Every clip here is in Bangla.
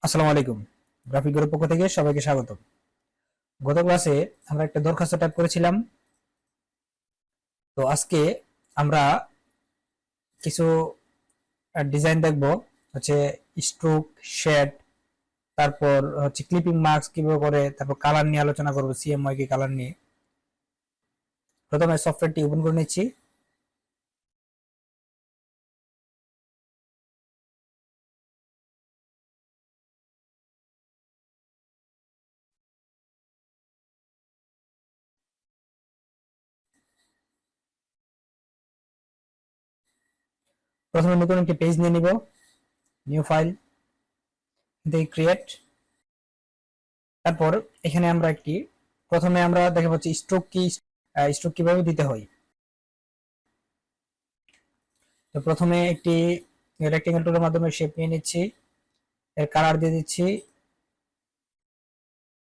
আসসালামু আলাইকুম। গ্রাফিক গ্রুপ পক্ষ থেকে সবাইকে স্বাগত। গত ক্লাসে আমরা একটা দরখাস্ত টাইপ করেছিলাম। তো আজকে আমরা কিছু ডিজাইন দেখব, হচ্ছে স্ট্রোক, শেড, তারপর হচ্ছে ক্লিপিং মার্কস কিভাবে করে, তারপর কালার নিয়ে আলোচনা করব, সিএমওয়াই কি কালার নিয়ে। প্রথমে সফটওয়্যারটি ওপেন করে নিচ্ছি। প্রথমে নতুন একটি পেজ নিয়ে নিব, নিউ ফাইল দিয়ে ক্রিয়েট। তারপর এখানে আমরা প্রথমে আমরা দেখে পাচ্ছি স্ট্রোক কিভাবে দিতে হয়। তো প্রথমে একটি রেক্টেঙ্গেল টুলের মাধ্যমে শেপ নিয়ে নিচ্ছি, এর কালার দিয়ে দিচ্ছি।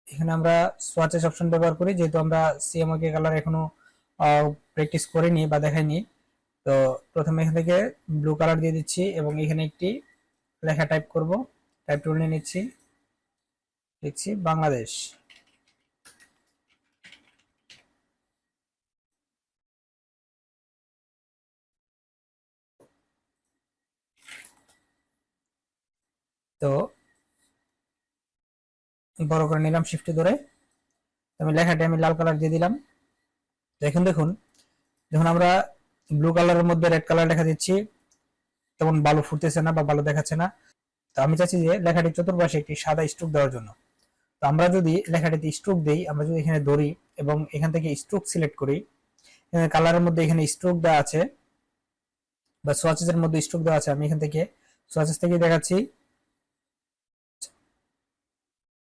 এখানে আমরা সোয়াচেস অপশন ব্যবহার করি, যেহেতু আমরা সিএমওকে কালার এখনো প্র্যাকটিস করিনি বা দেখাইনি। তো প্রথমে এখান থেকে ব্লু কালার দিয়ে দিচ্ছি এবং এখানে একটি লেখা টাইপ করব। টাইপ টুল নিয়ে নিচ্ছি, লিখছি বাংলাদেশ। তো বড় করে নিলাম শিফট ধরে। আমি লেখাটি লাল কালার দিয়ে দিলাম। তো এখন দেখুন, যখন আমরা ব্লু কালারের মধ্যে রেড কালার লেখা দিচ্ছি তখন ভালো ফুটতেছে না বা ভালো দেখাচ্ছে না। তো আমি চাচ্ছি যে লেখাটি চতুর্পাশে একটি সাদা স্ট্রোক দেওয়ার জন্য। তো আমরা যদি লেখাটিতে স্ট্রোক দেই, আমরা যদি এখানে ধরি এবং এখান থেকে স্ট্রোক সিলেক্ট করি, কালারের মধ্যে এখানে স্ট্রোক দেওয়া আছে বা সোয়াচেসের মধ্যে স্ট্রোক দেওয়া আছে। আমি এখান থেকে সোয়াচেস থেকে দেখাচ্ছি।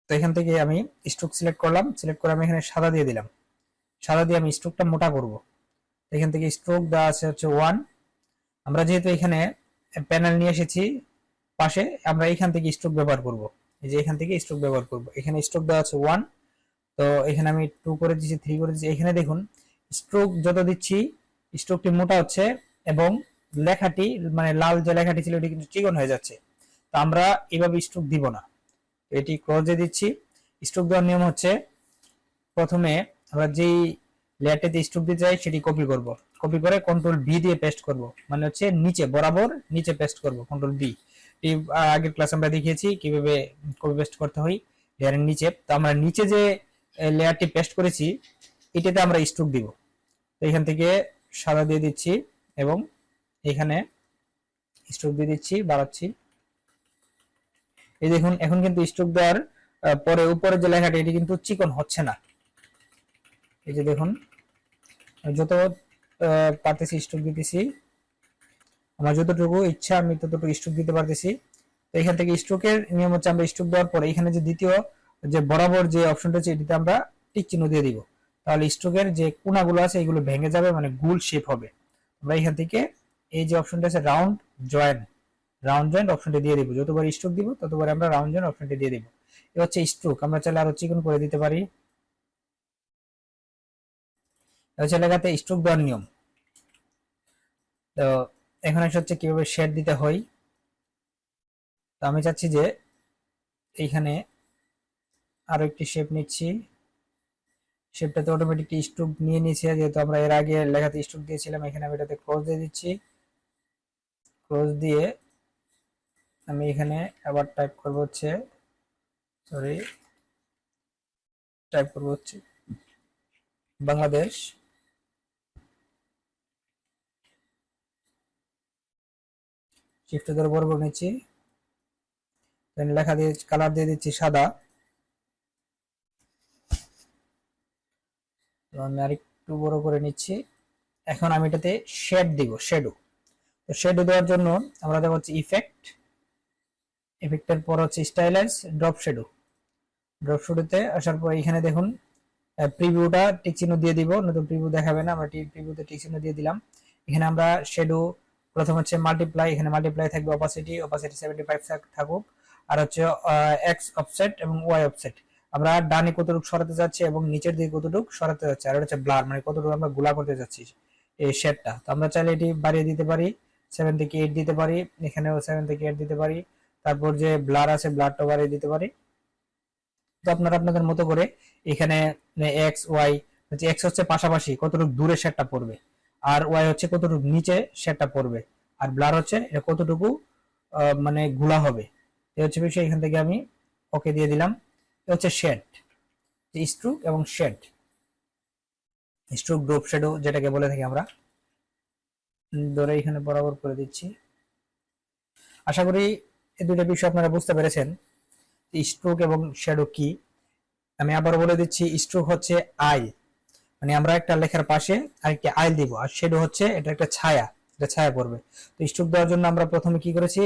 তো এখান থেকে আমি স্ট্রোক সিলেক্ট করলাম, সিলেক্ট করে আমি এখানে সাদা দিয়ে দিলাম। সাদা দিয়ে আমি স্ট্রোকটা মোটা করব। এখান থেকে স্ট্রোক দেওয়া আছে হচ্ছে 1। আমরা যেহেতু এখানে প্যানেল নিয়ে এসেছি পাশে, আমরা এখান থেকে স্ট্রোক ব্যবহার করব। এই যে এখান থেকে স্ট্রোক ব্যবহার করব। এখানে স্ট্রোক দেওয়া আছে 1। তো এখানে আমি 2 করে দিচ্ছি, 3 করে দিচ্ছি। এখানে দেখুন স্ট্রোক যত দিচ্ছি স্ট্রোকটি মোটা হচ্ছে এবং লেখাটি মানে লাল যে লেখাটি ছিল এটি কিন্তু চিকন হয়ে যাচ্ছে। তো আমরা এভাবে স্ট্রোক দিব না, এটি ক্রসে দিচ্ছি। স্ট্রোক দেওয়ার নিয়ম হচ্ছে, প্রথমে আমরা যেই লেয়ারটিতে স্ট্রোক দিতে চাই সেটি কপি করব। কপি করে কন্ট্রোল বি দিয়ে পেস্ট করব, মানে হচ্ছে নিচে বরাবর নিচে পেস্ট করব, কন্ট্রোল বি। আগের ক্লাস আমরা দেখিয়েছি কিভাবে কপি পেস্ট করতে হয় লেয়ারের নিচে। তো আমরা নিচে যে লেয়ারটি পেস্ট করেছি এটাতে আমরা স্ট্রোক দিব। তো এখান থেকে সাদা দিয়ে দিচ্ছি এবং এখানে স্ট্রোক দিয়ে দিচ্ছি, বাড়াচ্ছি। এই দেখুন এখন কিন্তু স্ট্রোক দেওয়ার পরে উপরে যে লেখাটি এটি কিন্তু চিকন হচ্ছে না। এই যে দেখুন, যত পারতেছি স্ট্রোক দিতেছি, আমার যতটুকু ইচ্ছা আমি ততটুকু স্ট্রোক দিতে পারতেছি। তো এখান থেকে স্ট্রোকের নিয়ম হচ্ছে, আমরা স্ট্রোক দেওয়ার পরে এখানে যে দ্বিতীয় যে বরাবর যে অপশনটা আছে এটিতে আমরা টিক চিহ্ন দিয়ে দিব। তাহলে স্ট্রোকের যে কোণাগুলো আছে এগুলো ভেঙে যাবে, মানে গোল শেপ হবে। আমরা এখান থেকে এই যে অপশনটা আছে রাউন্ড জয়েন্ট অপশনটি দিয়ে দিব। যতবার স্ট্রোক দিব ততবার আমরা রাউন্ড জয়েন্ট অপশনটি দিয়ে দিব। এটা হচ্ছে স্ট্রোক। আমরা চাইলে আরো চিকন করে দিতে পারি। এটা হচ্ছে লেখাতে স্ট্রোক দেওয়ার নিয়ম। তো এখন হচ্ছে কিভাবে শেড দিতে হয়। তো আমি চাচ্ছি যে এইখানে আরো একটি শেপ নিচ্ছি। শেপটাতে অটোমেটিক স্ট্রোক নিয়ে নিয়েছে, যেহেতু আমরা এর আগে লেখাতে স্ট্রোক দিয়েছিলাম। এখানে আমি এটাতে ক্রস দিয়ে দিচ্ছি। ক্রস দিয়ে আমি এখানে আবার টাইপ করব হচ্ছে বাংলাদেশ। শিফট ধরে বড় করে নিচ্ছি, লেখা দিয়ে কালার দিয়ে দিচ্ছি সাদা। তো আমি আরেকটু বড় করে নিচ্ছি। এখন আমি এটাতে শেড দিব, শ্যাডো। তো শ্যাডো দেওয়ার জন্য আমরা দেবো হচ্ছে ইফেক্টের পর হচ্ছে স্টাইলাইজ, ড্রপ শ্যাডোতে আসার পর এখানে দেখুন প্রিভিউটা টিক চিহ্ন দিয়ে দিব, নতুন প্রিভিউ দেখাবে না, আমরা প্রিভিউতে টিক চিহ্ন দিয়ে দিলাম। এখানে আমরা শ্যাডো প্রথম হচ্ছে মাল্টিপ্লাই, এখানে মাল্টিপ্লাই থাকবে, অপাসিটি 75 থাকুক, আর হচ্ছে এক্স অফসেট এবং ওয়াই অফসেট। আমরা ডানে কতটুকু সরাতে যাচ্ছি এবং নিচের দিকে কতটুকু সরাতে যাচ্ছি, আর হচ্ছে ব্লার মানে কতটুকু আমরা গোলা করতে যাচ্ছি এই শেডটা। তো আমরা চাইলে এটি বাড়িয়ে দিতে পারি, 7 থেকে 8 দিতে পারি, এখানেও 7 থেকে 8 দিতে পারি, তারপর যে ব্লার আছে ব্লারটা বাড়িয়ে দিতে পারি। তো আপনারা আপনাদের মতো করে এখানে এক্স ওয়াই, এক্স হচ্ছে পাশাপাশি কতটুকু দূরে শেডটা পড়বে, আর ওয়াই হচ্ছে কতটুকু নিচে শেডটা পড়বে, আর ব্লার হচ্ছে এটা কতটুকু মানে ঘোলা হবে। এই হচ্ছে বিষয়। এখান থেকে আমি ওকে দিয়ে দিলাম। এটা হচ্ছে শেড, স্ট্রোক এবং শেড, স্ট্রোক ড্রপ শেডো যেটাকে বলে থাকি আমরা। ধরে এখানে বরাবর করে দিচ্ছি। আশা করি এই দুটো বিষয় আপনারা বুঝতে পেরেছেন স্ট্রোক এবং শ্যাডো কি। আমি আবারও বলে দিচ্ছি, স্ট্রোক হচ্ছে আই, মানে আমরা একটা লেখার পাশে আরেকটা আইল দিব, আর শ্যাডো হচ্ছে এটা একটা ছায়া, এটা ছায়া পড়বে। তো স্ট্রোক দেওয়ার জন্য আমরা প্রথমে কি করেছি,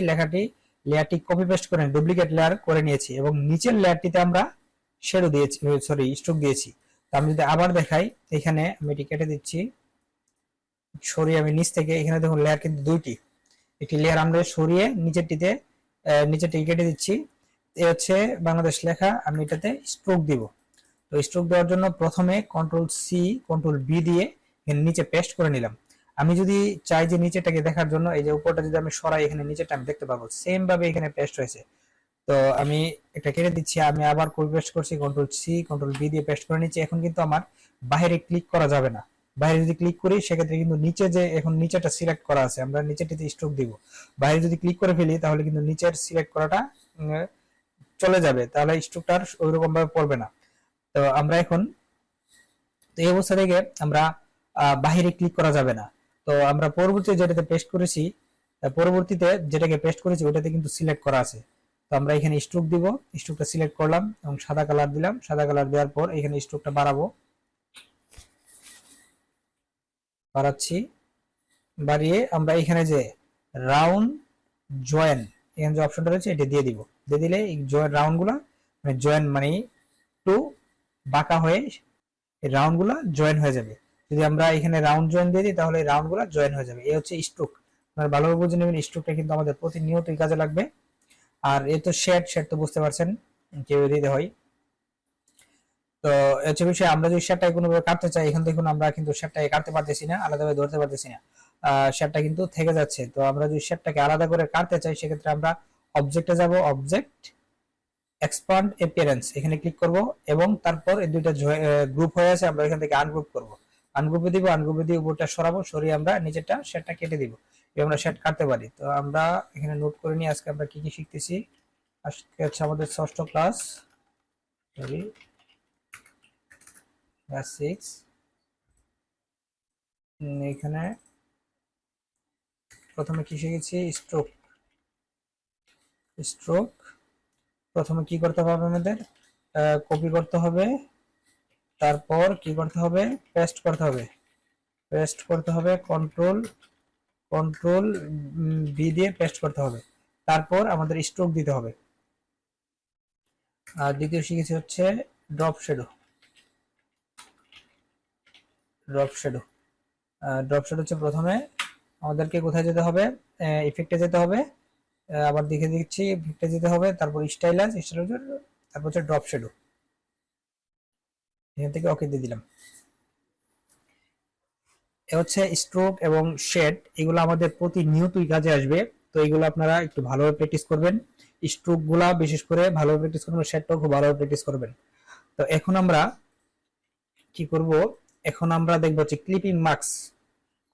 লেয়ারটি কপি পেস্ট করে ডুপ্লিকেট লেয়ার করে নিয়েছি এবং নিচের লেয়ারটিতে আমরা শ্যাডো দিয়েছি, সরি স্ট্রোক দিয়েছি। তো আমি যদি আবার দেখাই, এখানে আমি এটি কেটে দিচ্ছি, সরিয়ে আমি নিচ থেকে, এখানে দেখুন লেয়ার কিন্তু দুইটি, একটি লেয়ার আমরা সরিয়ে নিচেরটি কেটে দিচ্ছি। এ হচ্ছে বাংলাদেশ লেখা, আমি এটাতে স্ট্রোক দিব। তো স্ট্রোক দেওয়ার জন্য প্রথমে কন্ট্রোল সি কন্ট্রোল বি দিয়ে নিচে পেস্ট করে নিলাম। আমি যদি চাই যে নিচেটাকে দেখার জন্য এই যে উপরটা যদি আমি সরাই, এখানে নিচেটা আমি দেখতে পাবো সেম ভাবে এখানে পেস্ট হয়েছে। তো আমি এটা কেটে দিচ্ছি, আমি আবার কপি পেস্ট করছি, কন্ট্রোল সি কন্ট্রোল বি দিয়ে পেস্ট করে নিচ্ছি। এখন কিন্তু আমার বাইরে ক্লিক করা যাবে না, বাইরে যদি ক্লিক করি সেক্ষেত্রে কিন্তু নিচে যে এখন নিচেটা সিলেক্ট করা আছে, আমরা নিচেটিতে স্ট্রোক দিব। বাইরে যদি ক্লিক করে ফেলি তাহলে কিন্তু নিচের সিলেক্ট করাটা চলে যাবে, তাহলে স্ট্রোকটা ওই রকম ভাবে পড়বে না। তো আমরা এখন এই অবস্থা থেকে আমরা বাইরে ক্লিক করা যাবে না। তো আমরা পরবর্তীতে যেটাতে পেস্ট করেছি, পরবর্তীতে যেটাকে পেস্ট করেছি ওটাতে কিন্তু সিলেক্ট করা আছে। তো আমরা এখানে স্ট্রোক দিব, স্ট্রোকটা সিলেক্ট করলাম এবং সাদা কালার দিলাম। সাদা কালার দেওয়ার পর এখানে স্ট্রোকটা বাড়াচ্ছি, বাড়িয়ে আমরা এখানে যে রাউন্ড জয়েন, এখানে যে অপশনটা রয়েছে এটা দিয়ে দিব। দিয়ে দিলে এই রাউন্ড গুলা মানে জয়েন মানে একটু বাঁকা হয়ে এই রাউন্ড গুলা জয়েন হয়ে যাবে। যদি আমরা এখানে রাউন্ড জয়েন দিয়ে দিই তাহলে এই রাউন্ড গুলা জয়েন হয়ে যাবে। এই হচ্ছে স্ট্রোক। আপনারা ভালোভাবে বুঝে নেবেন, স্ট্রোকটা কিন্তু আমাদের প্রতিনিয়তই কাজে লাগবে। আর এই তো শেড তো বুঝতে পারছেন কিভাবে দিতে হয়। তো হচ্ছে বিষয়, আমরা যদি শেডটাকে কোনোভাবে কাটতে চাই, এখান থেকে আমরা কিন্তু শেডটাকে কাটতে পারতেছি না, আলাদাভাবে ধরতে পারতেছি না, শেডটা কিন্তু থেকে যাচ্ছে। তো আমরা যদি শেডটাকে আলাদা করে কাটতে চাই সেক্ষেত্রে আমরা অবজেক্টে যাব, অবজেক্ট এক্সপান্ড অ্যাপিয়ারেন্স এখানে ক্লিক করব এবং তারপর এই দুইটা গ্রুপ হয়ে আছে, আমরা এখান থেকে আনগ্রুপ করব। আনগ্রুপে দিব, আনগ্রুপে দিয়ে উপরটা সরাবো, সরিয়ে আমরা নিচেরটা শেডটা কেটে দিব। এবং আমরা শেড কাটতে পারি। তো আমরা এখানে নোট করে নিই আজকে আমরা কি কি শিখতেছি। আজকে হচ্ছে আমাদের ষষ্ঠ ক্লাস, সরি ক্লাস 6। এখানে প্রথমে কি শিখেছি, স্ট্রোক। স্ট্রোক প্রথমে কি করতে হবে, আমাদের কপি করতে হবে, তারপর কি করতে হবে, পেস্ট করতে হবে। পেস্ট করতে হবে, কন্ট্রোল বি দিয়ে পেস্ট করতে হবে। তারপর আমাদের স্ট্রোক দিতে হবে। আর দ্বিতীয় শিখেছি হচ্ছে drop shadow. Drop shadow drop shadow হচ্ছে প্রথমে আমাদেরকে কোথায় যেতে হবে, ইফেক্টে যেতে হবে, আবার দেখে দিচ্ছি ইফেক্টে যেতে হবে, তারপর স্টাইলাইজ, তারপর হচ্ছে ড্রপ শ্যাডো। এখান থেকে ওকে দিয়ে দিলাম। এ হচ্ছে স্ট্রোক এবং শেড, এগুলো আমাদের প্রতিনিয়তই কাজে আসবে। তো এগুলো আপনারা একটু ভালোভাবে প্র্যাকটিস করবেন, স্ট্রোক গুলা বিশেষ করে ভালোভাবে প্র্যাকটিস করবেন, শেডটাও খুব ভালোভাবে প্র্যাকটিস করবেন। তো এখন আমরা কি করব, এখন আমরা দেখব হচ্ছে ক্লিপিং মার্কস,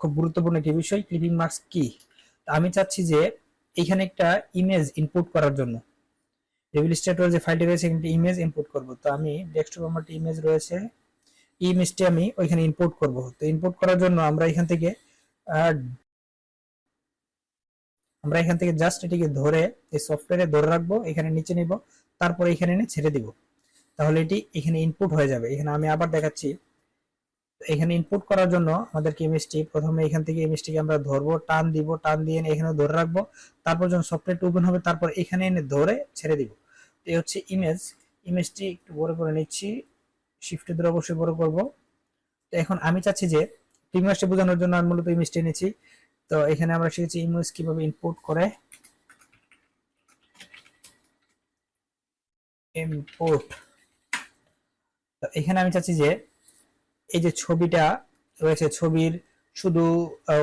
খুব গুরুত্বপূর্ণ একটি বিষয়। ক্লিপিং মার্কস কি, আমি চাচ্ছি যে এখানে একটা ইমেজ ইনপুট করার জন্য রেভিলিস্টেটর যে ফাইলটি রয়েছে এখানে ইমেজ ইনপুট করব। তো আমি ডেস্কটপ আমার ইমেজ রয়েছে, ইমেজটি আমি ওইখানে ইনপুট করব। তো ইনপুট করার জন্য আমরা এখান থেকে জাস্ট এটিকে ধরে এই সফটওয়্যারে ধরে রাখবো, এখানে নিচে নিব, তারপর এখানে এনে ছেড়ে দিব, তাহলে এটি এখানে ইনপুট হয়ে যাবে। এখানে আমি আবার দেখাচ্ছি, এখানে ইনপুট করার জন্য আমাদেরকে ইমেজটি প্রথমে এখান থেকে ইমেজটিকে আমরা ধরবো, টান দিব, টান দিয়ে এখানে ধরে রাখবো, তারপর যখন সফটওয়্যারটি ওপেন হবে তারপর এখানে এনে ধরে ছেড়ে দিব। এই হচ্ছে ইমেজটি একটু বড় করে নিচ্ছি, শিফট ধরে অবশ্যই বড় করব। তো এখন আমি চাচ্ছি যে ইমেজটি বোঝানোর জন্য আমি মূলত ইমেজটি এনেছি। তো এখানে আমরা শিখেছি ইমেজ কিভাবে ইনপুট করে, ইনপুট। তো এখানে আমি চাচ্ছি যে এই যে ছবিটা রয়েছে, ছবির শুধু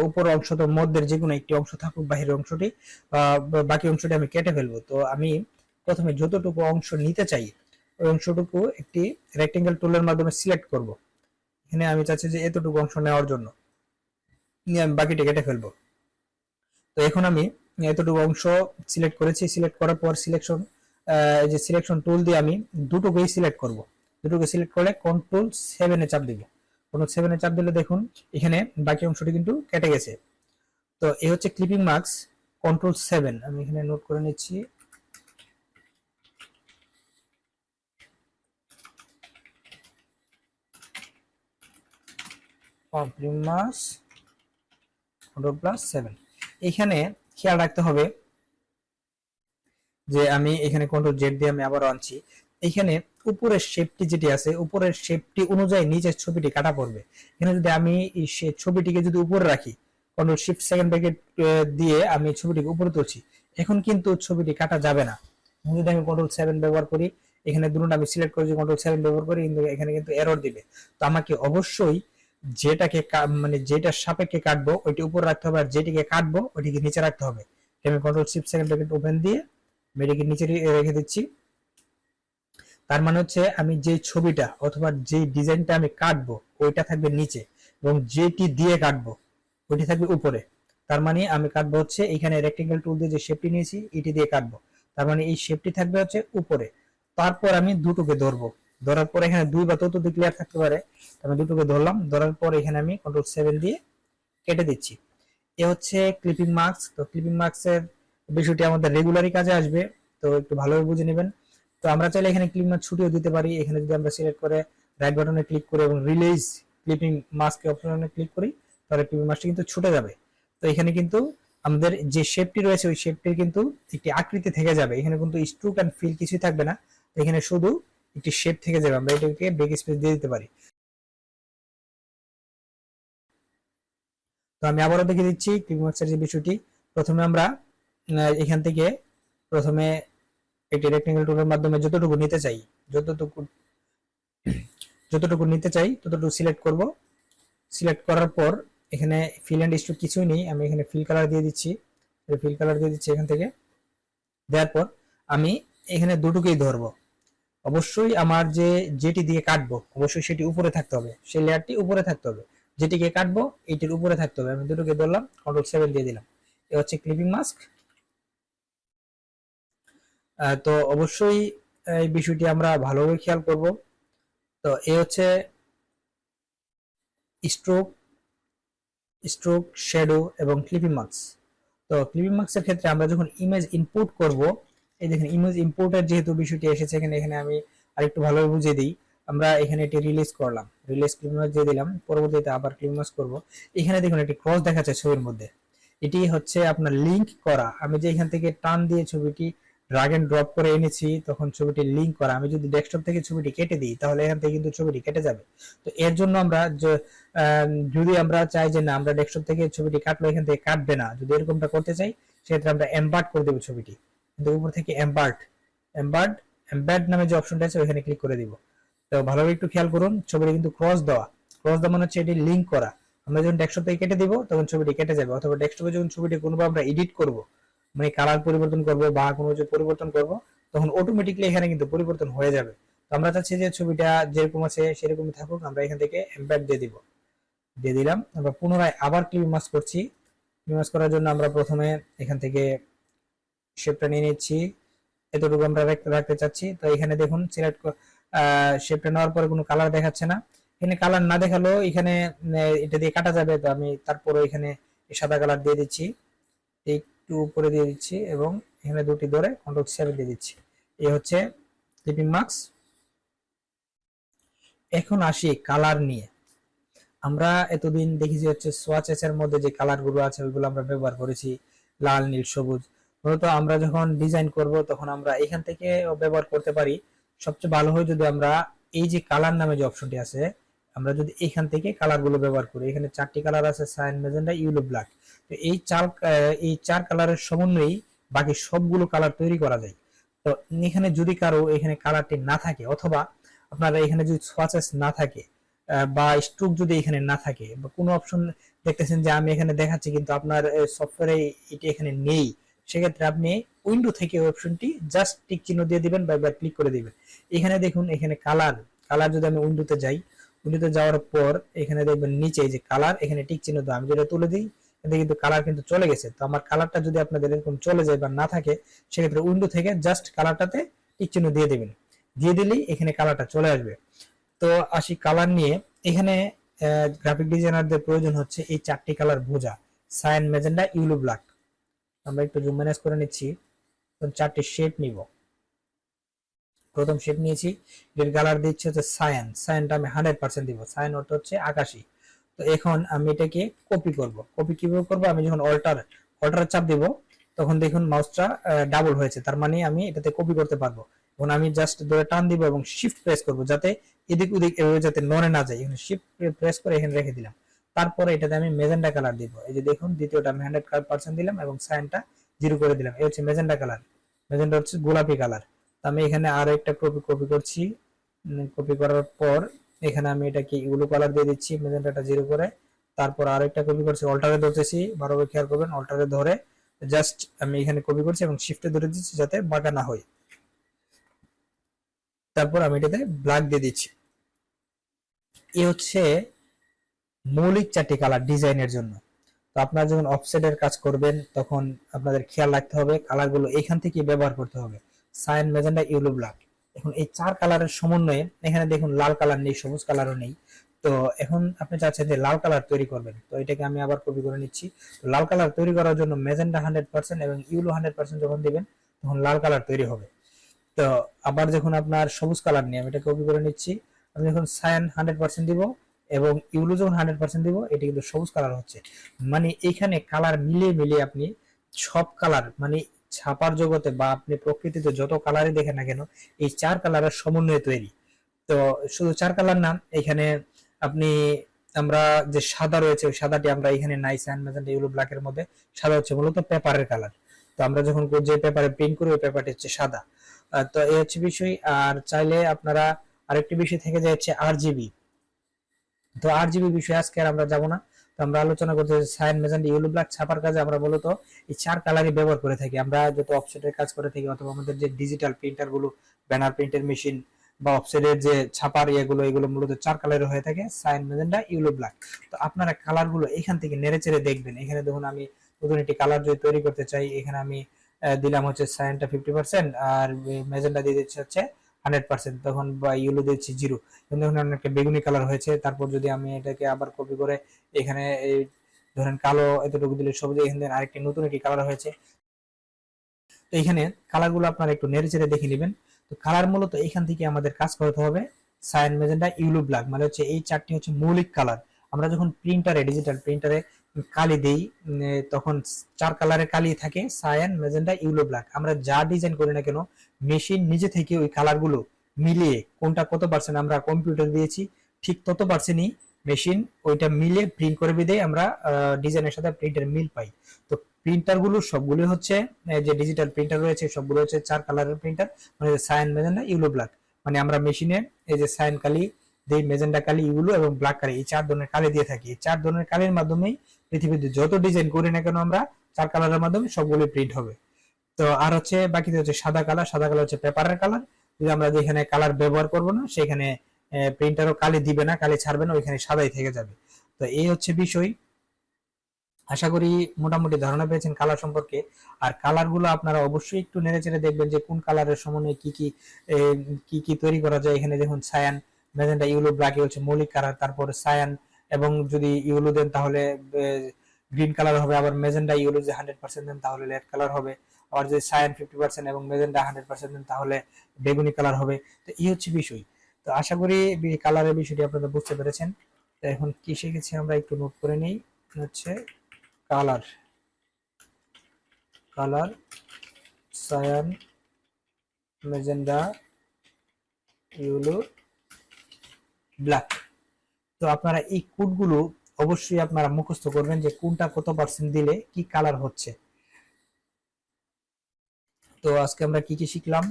উপর অংশ তো মধ্যের যে কোনো একটি অংশ থাকুক, বাহিরের অংশটি বাকি অংশটি আমি কেটে ফেলবো। তো আমি প্রথমে যতটুকু অংশ নিতে চাই ওই অংশটুকু একটি রেক্টেঙ্গেল টুলের মাধ্যমে সিলেক্ট করব। এখানে আমি চাচ্ছি যে এতটুকু অংশ নেওয়ার জন্য, নিয়ে আমি বাকিটা কেটে ফেলবো। তো এখন আমি এতটুকু অংশ সিলেক্ট করেছি। সিলেক্ট করার পর সিলেকশন, এই যে সিলেকশন টুল দিয়ে আমি দুটোকেই সিলেক্ট করব। দুটোকে সিলেক্ট করলে কন্ট্রোল 7 এ চাপ দিব। কন্ট্রোল 7 এ চাপ দিলে দেখুন এখানে বাকি অংশটি কিন্তু কেটে গেছে। তো এই হচ্ছে ক্লিপিং মার্কস কন্ট্রোল 7। আমি এখানে নোট করে নিচ্ছি। Clipping marks control plus seven. এখানে খেয়াল রাখতে হবে যে আমি এখানে কন্ট্রোল জেড দিয়ে আমি আবারও আনছি। এখানে উপরের শেপটি যেটি আছে, উপরের শেপটি অনুযায়ী নিচের ছবিটি কাটা পড়বে। এখানে যদি আমি সেই ছবিটিকে যদি উপরে রাখি, কন্ট্রোল শিফট সেকেন্ড ব্র্যাকেট দিয়ে আমি ছবিটিকে উপরে তুলছি, এখন কিন্তু ছবিটি কাটা যাবে না। যদি আমি কন্ট্রোল 7 ব্যবহার করি, এখানে দুটো আমি সিলেক্ট করেছি, কন্ট্রোল 7 ব্যবহার করি, কিন্তু এখানে কিন্তু এরর দিবে। তো আমাকে অবশ্যই যেটাকে মানে যেটার সাপেক্ষে কাটবো ওইটি উপরে রাখতে হবে, আর যেটিকে কাটবো ওইটিকে নিচে রাখতে হবে। আমি control shift second bracket open দিয়ে মেডিকে নিচে রেখে দিচ্ছি। তার মানে হচ্ছে আমি যে ছবিটা অথবা যে ডিজাইনটা আমি কাটবো ওইটা থাকবে নিচে, এবং যেটি দিয়ে কাটবো ওইটি থাকবে উপরে। তার মানে আমি কাটবো হচ্ছে এখানে রেক্টেঙ্গেল টুল দিয়ে যে শেপটি নিয়েছি এটি দিয়ে কাটবো। তার মানে এই শেপটি থাকবে হচ্ছে উপরে। তারপর আমি দুটোকে ধরবো, ধরার পর এখানে দুই বা ততোধিক লেয়ার থাকতে পারে, আমি দুটোকে ধরলাম। ধরার পর এখানে আমি কন্ট্রোল 7 দিয়ে কেটে দিচ্ছি। এ হচ্ছে ক্লিপিং মার্কস। তো ক্লিপিং মার্কস এর বিষয়টি আমাদের রেগুলারই কাজে আসবে, তো একটু ভালোভাবে বুঝে নেবেন। তো আমরা চাইলে এখানে ক্লিপিং মার্ক ছুটিও দিতে পারি। এখানে যদি আমরা সিলেক্ট করে রাইট বাটনে ক্লিক করে এবং রিলিজ ক্লিপিং মাস্ক অপশনে ক্লিক করি, তাহলে ক্লিপিং মাস্কটি কিন্তু ছুটে যাবে। তো এখানে কিন্তু আমাদের যে শেপটি রয়েছে ওই শেপটির কিন্তু একটি আকৃতি থেকে যাবে। এখানে কিন্তু স্ট্রোক এন্ড ফিল কিছুই থাকবে না, এখানে শুধু একটি শেপ থেকে যাবে। আমরা এটাকে ব্যাক স্পেস দিয়ে দিতে পারি। তো আমি আবারও দেখে দিচ্ছি ক্লিপিং মার্কসের যে বিষয়টি। প্রথমে আমরা এখান থেকে প্রথমে একটি রেক্টেঙ্গেল টুলের মাধ্যমে যতটুকু নিতে চাই ততটুকু সিলেক্ট করব। সিলেক্ট করার পর এখানে ফিল এন্ড স্ট্রোক কিছুই নেই, আমি এখানে ফিল কালার দিয়ে দিচ্ছি। এখান থেকে দেওয়ার পর আমি এখানে দুটোকেই ধরবো। অবশ্যই আমার যেটি দিয়ে কাটবো অবশ্যই সেটি উপরে থাকতে হবে, সেই লেয়ারটি উপরে থাকতে হবে। যেটিকে কাটবো এটির উপরে থাকতে হবে। আমি দুটোকে ধরলাম, কন্ট্রোল 7 দিয়ে দিলাম। এ হচ্ছে ক্লিপিং মাস্ক। তো অবশ্যই এই বিষয়টি আমরা ভালোভাবে খেয়াল করব। তো এ হচ্ছে স্ট্রোক, শ্যাডো এবং ক্লিপিং মার্কস। তো ক্লিপিং মার্কসের ক্ষেত্রে আমরা যখন ইমেজ ইনপুট করব, এই দেখেন ইমেজ ইনপুটের যেহেতু বিষয়টি এসেছে, এখানে আমি আরেকটু ভালোভাবে বুঝিয়ে দিই। আমরা এখানে এটি রিলিজ করলাম, রিলিজ ক্লিপিং মার্কস দিয়ে দিলাম, পরবর্তীতে আবার ক্লিপিং মার্কস করব। এখানে দেখুন একটি ক্রস দেখাচ্ছে ছবির মধ্যে, এটি হচ্ছে আপনার লিংক করা। আমি যে এখান থেকে টান দিয়ে ছবিটি ড্রাগ এন্ড ড্রপ করে এনেছি তখন ছবিটি লিংক করা। আমি যদি ডেস্কটপ থেকে ছবিটি কেটে দিই তাহলে এখান থেকে কিন্তু ছবিটি কেটে যাবে। তো এর জন্য আমরা যদি আমরা চাই যে না আমরা ডেস্কটপ থেকে ছবিটি কাটলো এখান থেকে কাটবে না, যদি এরকমটা করতে চাই সেক্ষেত্রে আমরা এমবার্ড করে দেব ছবিটি। কিন্তু উপর থেকে এমবার্ড নামে যে অপশনটা আছে ওখানে ক্লিক করে দিব। তো ভালোভাবে একটু খেয়াল করুন, ছবিটি কিন্তু ক্রস দেওয়া মানে হচ্ছে এটি লিংক করা। আমরা যখন ডেস্কটপ থেকে কেটে দিব তখন ছবিটি কেটে যাবে, অথবা ডেস্কটপে যখন ছবিটি কোনোভাবে আমরা এডিট করব, মানে কালার পরিবর্তন করব বা কোনো কিছু পরিবর্তন করব, তখন অটোমেটিক্যালি এখানে কিন্তু পরিবর্তন হয়ে যাবে। তো আমরা চাচ্ছি যে ছবিটা যেরকম আছে সেরকমই থাকুক, আমরা এখান থেকে এমবেড দিয়ে দিলাম। আমরা পুনরায় আবার ক্লিপ মাস্ক করছি। ক্লিপ মাস্ক করার জন্য আমরা প্রথমে এখান থেকে শেপটা নিয়ে নিচ্ছি, এতটুকু আমরা রাখতে চাচ্ছি। তো এখানে দেখুন সিলেক্ট শেপটা নেওয়ার পরে কোনো কালার দেখাচ্ছে না। এখানে কালার না দেখালেও এখানে এটা দিয়ে কাটা যাবে। তো আমি তারপরে এখানে সাদা কালার দিয়ে দিচ্ছি, একটু উপরে দিয়ে দিচ্ছি এবং এখানে দুটি ধরে কন্ট্রোল 7 দিয়ে দিচ্ছি। এই হচ্ছে ক্লিপিং মার্কস। এখন আসি কালার নিয়ে। আমরা এতদিন দেখেছি হচ্ছে সোয়াচেস এর মধ্যে যে কালার গুলো আছে ওইগুলো আমরা ব্যবহার করেছি, লাল, নীল, সবুজ। মূলত আমরা যখন ডিজাইন করব তখন আমরা এখান থেকে ব্যবহার করতে পারি। সবচেয়ে ভালো হয় যদি আমরা এই যে কালার নামে যে অপশনটি আছে আমরা যদি এখান থেকে কালার গুলো ব্যবহার করি। এখানে 4টি কালার আছে, সায়ান, ম্যাজেন্টা, ইয়েলো, ব্ল্যাক। তো এই চার কালারের সমন্বয়েই বাকি সবগুলো কালার তৈরি করা যায়। তো এখানে যদি কারো এখানে কালারটি না থাকে অথবা আপনারা এখানে যদি সোয়াচেস না থাকে, বা স্ট্রোক যদি এখানে না থাকে বা কোনো অপশন দেখতেছেন যে আমি এখানে দেখাচ্ছি কিন্তু আপনার সফটওয়্যারে এটি এখানে নেই, সেক্ষেত্রে আপনি উইন্ডো থেকে অপশনটি জাস্ট টিক চিহ্ন দিয়ে দিবেন বা একবার ক্লিক করে দিবেন। এখানে দেখুন এখানে কালার, কালার যদি আমি উইন্ডোতে যাই, উইন্ডোতে যাওয়ার পর এখানে দেখবেন নিচে যে কালার, এখানে টিক চিহ্ন দাও, আমি যেটা তুলে দিই এতে কিন্তু কালার কিন্তু চলে গেছে। তো আমার কালারটা যদি আপনাদের এরকম চলে যায় বা না থাকে, সেক্ষেত্রে উইন্ডো থেকে জাস্ট কালারটাতে টিক চিহ্ন দিয়ে দিবেন, দিয়ে দিলেই এখানে কালারটা চলে আসবে। তো আসি কালার নিয়ে। এখানে গ্রাফিক ডিজাইনারদের প্রয়োজন হচ্ছে এই 4টি কালার বোঝা, সায়ান, ম্যাজেন্ডা, ইউলো, ব্ল্যাক। আমরা একটু জুম ম্যানেজ করে নিচ্ছি। তো 4টি শেড নিব। প্রথম শেড নিয়েছি, এর কালার দিচ্ছি হচ্ছে সায়ান, সায়ানটা আমি 100% দিব, সায়ান অর্থ হচ্ছে আকাশী। তো এখন আমি এটাকে কপি করব। কপি কিভাবে করব, আমি যখন অল্টার চাপ দিব তখন দেখুন মাউসটা ডাবল হয়েছে, তার মানে আমি এটাতে কপি করতে পারবো। এখন আমি জাস্ট ধরে টান দিব এবং শিফট প্রেস করব যাতে এদিক ওদিক এভাবে যাতে নড়ে না যায়। এখানে শিফট প্রেস করে এখানে রেখে দিলাম। তারপরে এটাতে আমি মেজেন্ডা কালার দিব। এই যে দেখুন দ্বিতীয়টা আমি 100% দিলাম এবং সায়ানটা 0 করে দিলাম। এই হচ্ছে মেজেন্ডা কালার। মেজেন্ডা হচ্ছে গোলাপি কালার। আমি এখানে আরো একটা কপি করছি। কপি করার পর এখানে আমি এটাকে ইউলো কালার দিয়ে দিচ্ছি, মেজেন্টাটা 0 করে। তারপর আরো একটা কপি করছি, অল্টারে ধরতেছি, ভালোভাবে খেয়াল করবেন, অল্টারে ধরে জাস্ট আমি এখানে কপি করছি এবং শিফটে ধরে দিচ্ছি যাতে বাঁকা না হয়। তারপর আমি এটাতে ব্ল্যাক দিয়ে দিচ্ছি। এই হচ্ছে মৌলিক 4টি কালার ডিজাইনের জন্য। তো আপনারা যখন অফসেটের কাজ করবেন তখন আপনাদের খেয়াল রাখতে হবে কালারগুলো এখান থেকে ব্যবহার করতে হবে, সায়ান, ম্যাজেন্ডা, ইউলো, ব্ল্যাক। এখন এই 4 কালারের সমন্বয়ে এখানে দেখুন লাল কালার নেই, সবুজ কালারও নেই। তো এখন আপনি চাচ্ছেন যে লাল কালার তৈরি করবেন, তো এটাকে আমি আবার কপি করে নিচ্ছি। তো লাল কালার তৈরি করার জন্য ম্যাজেন্ডা 100% এবং ইউলো 100% যখন দিবেন তখন লাল কালার তৈরি হবে। তো আবার যখন আপনার সবুজ কালার নিয়ে আমি এটা কপি করে নিচ্ছি, আমি যখন সায়ান 100% দিব এবং ইউলো যখন 100% দিব, এটা কিন্তু সবুজ কালার হচ্ছে। মানে এখানে কালার মিলিয়ে মিলিয়ে আপনি সব কালার, মানে ছাপার জগতে বা আপনি প্রকৃতিতে যত কালারই দেখেন না কেন, এই 4 কালারের সমন্বয়ে তৈরি। তো শুধু 4 কালার না, এখানে আপনি আমরা যে সাদা রয়েছে ওই সাদাটি আমরা এখানে নাই, সায়ান, ম্যাজেন্টা, ইউলো, ব্ল্যাক এর মধ্যে সাদা হচ্ছে মূলত পেপারের কালার। তো আমরা যখন যে পেপারে প্রিন্ট করি ওই পেপারটি হচ্ছে সাদা। তো এই হচ্ছে বিষয়। আর চাইলে আপনারা আরেকটি বিষয় থেকে যাচ্ছে আরজিবি। তো আরজিবি বিষয়ে আজকে আর আমরা যাব না। তো আমরা আলোচনা করতে সায়ান, ম্যাজেন্টা, ইউলো, ব্ল্যাক ছাপার কাজে আমরা মূলত এই 4 কালারই ব্যবহার করে থাকি। আমরা যত অফসেটের কাজ করে থাকি অথবা আমাদের যে ডিজিটাল প্রিন্টার গুলো, ব্যানার প্রিন্টের মেশিন বা অফসেটের যে ছাপার এগুলো মূলত 4 কালারের হয়ে থাকে, সায়ান, ম্যাজেন্টা, ইউলো, ব্ল্যাক। তো আপনারা কালার গুলো এখান থেকে নেড়েচেড়ে দেখবেন। এখানে দেখুন আমি নতুন একটি কালার যদি তৈরি করতে চাই, এখানে আমি দিলাম হচ্ছে সায়ানটা 50% আর ম্যাজেন্টা দিয়ে দিচ্ছি হচ্ছে 100%, তখন বা ইউলো দিচ্ছি 0। কিন্তু এখন একটা বেগুনি কালার হয়েছে। তারপর যদি আমি এটাকে আবার কপি করে এখানে এই ধরেন কালো এতটুকু দিলে সবুজ, এখানে আরেকটি নতুন একটি কালার হয়েছে। তো এখানে কালারগুলো আপনারা একটু নেড়ে চেড়ে দেখে নেবেন। তো কালার মূলত এখান থেকে আমাদের কাজ করতে হবে সায়ান, ম্যাজেন্টা, ইউলো, ব্ল্যাক, মানে হচ্ছে এই 4টি হচ্ছে মৌলিক কালার। আমরা যখন প্রিন্টারে, ডিজিটাল প্রিন্টারে কালি দেই তখন 4 কালারের কালি থাকে, সায়ান, ম্যাজেন্টা, ইউলো, ব্ল্যাক। আমরা যা ডিজাইন করি না কেন মেশিন নিজে থেকে ওই কালারগুলো মিলিয়ে কোনটা কত পার্সেন্ট আমরা কম্পিউটার দিয়েছি ঠিক তত পার্সেন্টই মেশিন ওইটা মিলে প্রিন্ট করে দেয়, আমরা ডিজাইনের সাথে প্রিন্টের মিল পাই। তো প্রিন্টার গুলো সবগুলো হচ্ছে যে ডিজিটাল প্রিন্টার রয়েছে সবগুলো হচ্ছে 4 কালারের প্রিন্টার, মানে সায়ান, ম্যাজেন্টা, ইউলো, ব্ল্যাক। মানে আমরা মেশিনে এই যে সায়ান কালি দেই, ম্যাজেন্টা কালি, ইউলো এবং ব্ল্যাক কালি, এই 4 ধরনের কালি দিয়ে থাকি। এই 4 ধরনের কালির মাধ্যমেই পৃথিবীতে যত ডিজাইন করি না কেন আমরা 4 কালারের মাধ্যমে সবগুলো প্রিন্ট হবে। তো আর হচ্ছে বাকিতে হচ্ছে সাদা কালার। সাদা কালার হচ্ছে পেপারের কালার। যদি আমরা যেখানে কালার ব্যবহার করব না সেখানে প্রিন্টারও কালি দিবে না, কালি ছাড়বে না, ওইখানে সাদাই থেকে যাবে। তো এই হচ্ছে বিষয়। আশা করি মোটামুটি ধারণা পেয়েছেন কালার সম্পর্কে। আর কালার গুলো আপনারা অবশ্যই একটু নেড়েচেড়ে দেখবেন যে কোন কালারের সমন্বয়ে কি কি তৈরি করা যায়। এখানে দেখুন সায়ান, ম্যাজেন্টা, ইউলো, ব্ল্যাক হচ্ছে মৌলিক কালার। তারপর সায়ান এবং যদি ইউলো দেন তাহলে গ্রিন কালার হবে, আবার ম্যাজেন্টা ইউলো যে 100% দেন তাহলে রেড কালার হবে, আবার যদি সায়ান 50% এবং ম্যাজেন্টা 100% দেন তাহলে বেগুনি কালার হবে। তো এই হচ্ছে বিষয়। তো আশা করি কালারের বিষয়টি আপনারা বুঝতে পেরেছেন। তো এখন কি শিখেছি আমরা একটু নোট করে নেই। হচ্ছে colour, colour cyan, magenta, yellow, black. তো আপনারা এই কোডগুলো অবশ্যই আপনারা মুখস্থ করবেন যে কোনটা কত পার্সেন্ট দিলে কি কালার হচ্ছে। তো আজকে আমরা কি কি শিখলাম,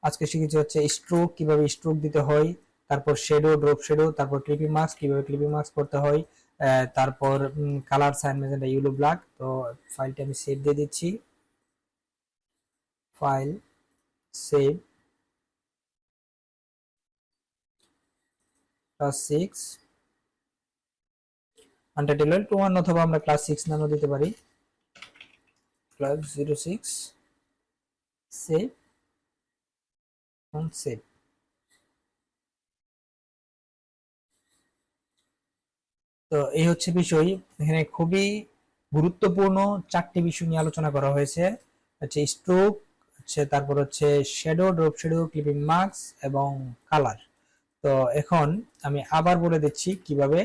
আজকে শিখেছি হচ্ছে স্ট্রোক, কিভাবে স্ট্রোক দিতে হয়, তারপর শেডো, ড্রপ শেডো, তারপর ক্লিপিং মাস্ক, কিভাবে ক্লিপিং মাস্ক করতে হয়, তারপর colour, cyan, magenta, yellow, black. তো ফাইলটা আমি সেভ দিয়ে দিচ্ছি, ফাইল সেভ, ক্লাস 6 আনটাইটেল 1 অথবা আমরা ক্লাস 6 নামও দিতে পারি, ক্লাস 06 সেভ এবং সেভ। তো এই হচ্ছে বিষয়, এখানে খুবই গুরুত্বপূর্ণ 4টি বিষয় নিয়ে আলোচনা করা হয়েছে, হচ্ছে স্ট্রোক, হচ্ছে তারপর হচ্ছে shadow, drop shadow, clipping mask এবং কালার। তো এখন আমি আবার বলে দিচ্ছি কিভাবে,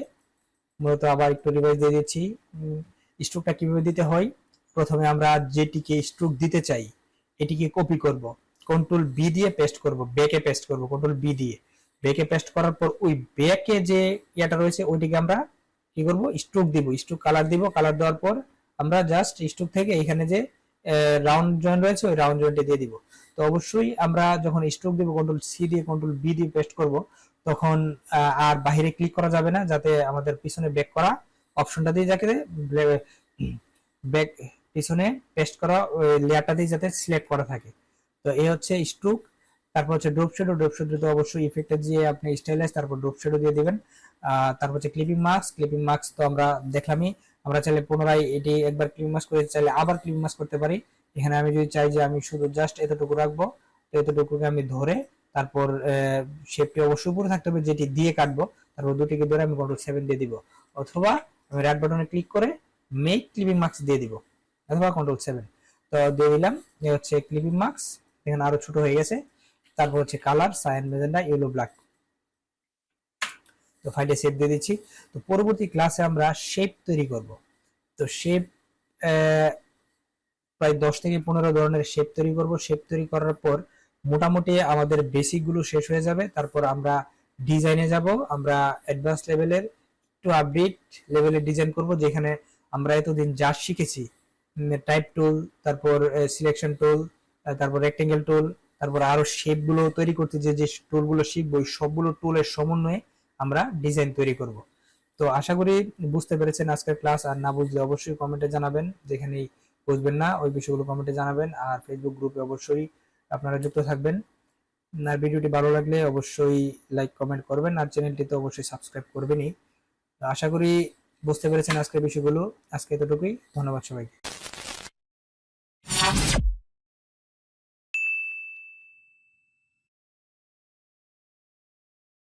মূলত আবার একটু রিভাইজ দিয়ে দিচ্ছি। স্ট্রোকটা কিভাবে দিতে হয়, প্রথমে আমরা যেটিকে স্ট্রোক দিতে চাই এটিকে কপি করব, কন্ট্রোল বি দিয়ে পেস্ট করব, ব্যাকে পেস্ট করব, কন্ট্রোল বি দিয়ে ব্যাকে পেস্ট করার পর ওই ব্যাকে যে ইয়াটা রয়েছে ওইটিকে আমরা কি করব, স্ট্রোক দিব, স্ট্রোক কালার দিব, কালার দেওয়ার পর আমরা জাস্ট স্ট্রোক থেকে এখানে যে রাউন্ড জয়েন্ট রয়েছে ওই রাউন্ড জয়েন্টে দিয়ে দিব। তো অবশ্যই আমরা যখন স্ট্রোক দিব কন্ট্রোল সি দিয়ে কন্ট্রোল বি দিয়ে পেস্ট করব, তখন আর বাহিরে ক্লিক করা যাবে না, যাতে আমাদের পিছনে ব্যাক করা অপশনটা দিয়ে যাকে ব্যাক পিছনে পেস্ট করা ওই লেয়ারটা দিয়ে যাতে সিলেক্ট করা থাকে। তো এই হচ্ছে স্ট্রোক। তারপর হচ্ছে ড্রপ শ্যাডো, ড্রপ শ্যাডো তো অবশ্যই ইফেক্টে দিয়ে আপনি স্টাইলাইজ, তারপর ড্রপ শ্যাডো দিয়ে দিবেন। তারপর হচ্ছে ক্লিপিং মাস্ক, ক্লিপিং মাস্ক তো আমরা দেখলামই, আমরা চাইলে পুনরায় এটি একবার ক্লিপিং মাস্ক করে চাইলে আবার ক্লিপিং মাস্ক করতে পারি। এখানে আমি যদি চাই যে আমি শুধু জাস্ট এতটুকু রাখবো, তো এতটুকুকে আমি ধরে তারপর শেপটি অবশ্যই উপরে থাকতে হবে যেটি দিয়ে কাটবো, তারপর দুটিকে ধরে আমি কন্ট্রোল 7 দিয়ে দিব, অথবা আমি রাইট বাটনে ক্লিক করে মেক ক্লিপিং মাস্ক দিয়ে দিব, অথবা কন্ট্রোল 7 তো দিয়ে দিলাম। এই হচ্ছে ক্লিপিং মাস্ক, এখানে আরো ছোট হয়ে গেছে। তারপর হচ্ছে colour, cyan, magenta, yellow, black. তো ফাইলটা সেভ দিয়ে দিচ্ছি। তো পরবর্তী ক্লাসে আমরা শেপ তৈরি করব। তো শেপ প্রায় 10 থেকে 15 ধরনের শেপ তৈরি করব। শেপ তৈরি করার পর মোটামুটি আমাদের বেসিক গুলো শেষ হয়ে যাবে, তারপর আমরা ডিজাইনে যাব। আমরা অ্যাডভান্স লেভেলের একটু আপডেট লেভেলের ডিজাইন করব, যেখানে আমরা এতদিন যা শিখেছি, টাইপ টুল, তারপর সিলেকশন টুল, তারপর রেক্টেঙ্গেল টুল, তারপর আরো শেপ গুলো তৈরি করতে যে যে টুলগুলো শিখবো সবগুলো টুলের সমন্বয়ে আমরা ডিজাইন তৈরি করব। তো আশা করি বুঝতে পেরেছেন আজকের ক্লাস। আর না বুঝলে অবশ্যই কমেন্টে জানাবেন, যেখানে বুঝবেন না ওই বিষয়গুলো কমেন্টে জানাবেন। আর ফেসবুক গ্রুপে অবশ্যই আপনারা যুক্ত থাকবেন। আর ভিডিওটি ভালো লাগলে অবশ্যই লাইক কমেন্ট করবেন, আর চ্যানেলটি তো অবশ্যই সাবস্ক্রাইব করবেনই। আশা করি বুঝতে পেরেছেন আজকের বিষয়গুলো। আজকে এতটুকুই, ধন্যবাদ সবাইকে।